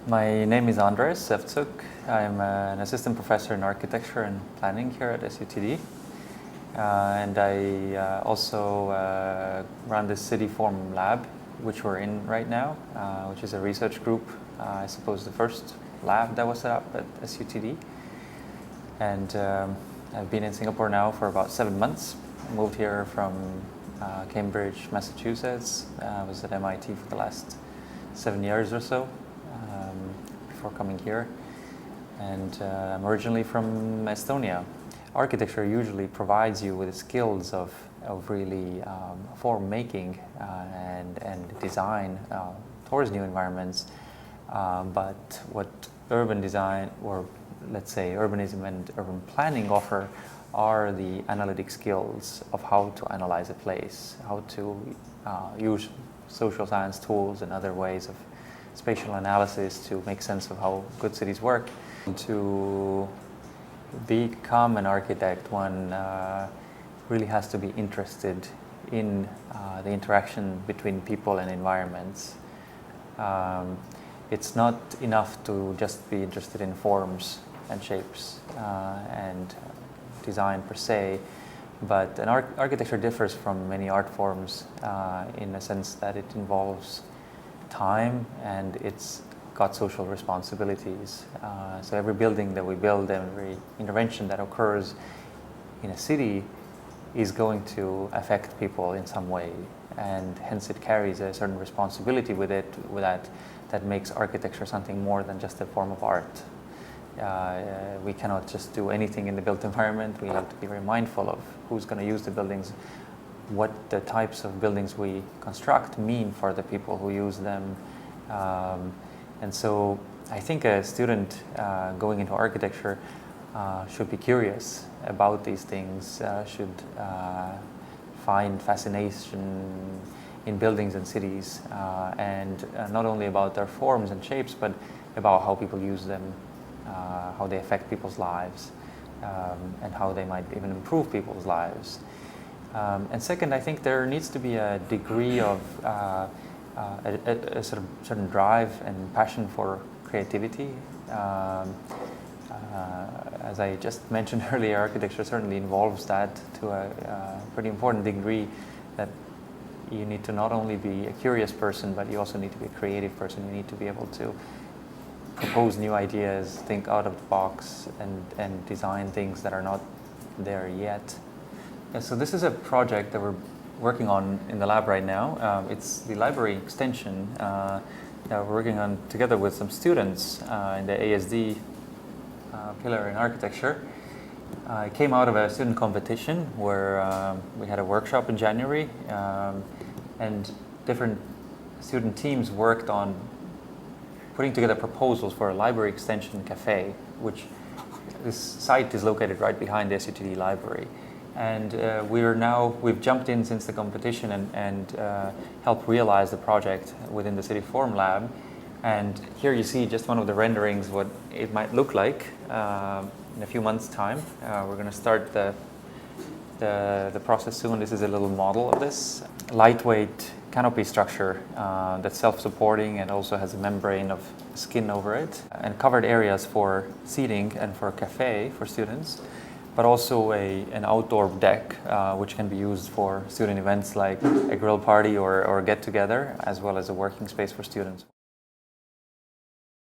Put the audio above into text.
My name is Andres Sevcuk. I'm an assistant professor in architecture and planning here at SUTD. And I also run the City Forum Lab, which we're in right now, which is a research group, I suppose the first lab that was set up at SUTD. And I've been in Singapore now for about 7 months. I moved here from Cambridge, Massachusetts. I was at MIT for the last 7 years or so before coming here. And I'm originally from Estonia. Architecture usually provides you with the skills of really form making and design towards new environments. But what urban design, or let's say urbanism and urban planning, offer are the analytic skills of how to analyze a place, how to use social science tools and other ways of spatial analysis to make sense of how good cities work. To become an architect, one really has to be interested in the interaction between people and environments. It's not enough to just be interested in forms and shapes and design per se, but an architecture differs from many art forms in the sense that it involves time and it's got social responsibilities. So every building that we build, every intervention that occurs in a city is going to affect people in some way, and hence it carries a certain responsibility with it, that makes architecture something more than just a form of art. We cannot just do anything in the built environment. We have to be very mindful of who's going to use the buildings, what the types of buildings we construct mean for the people who use them. And so I think a student going into architecture should be curious about these things, should find fascination in buildings and cities, and not only about their forms and shapes, but about how people use them, how they affect people's lives, and how they might even improve people's lives. And second, I think there needs to be a degree of a sort of certain drive and passion for creativity. As I just mentioned earlier, architecture certainly involves that to a pretty important degree, that you need to not only be a curious person, but you also need to be a creative person. You need to be able to propose new ideas, think out of the box, and design things that are not there yet. Yeah, so this is a project that we're working on in the lab right now. It's the library extension that we're working on together with some students in the ASD pillar in architecture. It came out of a student competition where we had a workshop in January, and different student teams worked on putting together proposals for a library extension cafe, which this site is located right behind the SUTD library. And we've jumped in since the competition and helped realize the project within the City Forum Lab. And here you see just one of the renderings, what it might look like in a few months' time. We're going to start the process soon. This is a little model of this lightweight canopy structure that's self-supporting and also has a membrane of skin over it, and covered areas for seating and for a cafe for students, but also an outdoor deck which can be used for student events like a grill party or get-together, as well as a working space for students.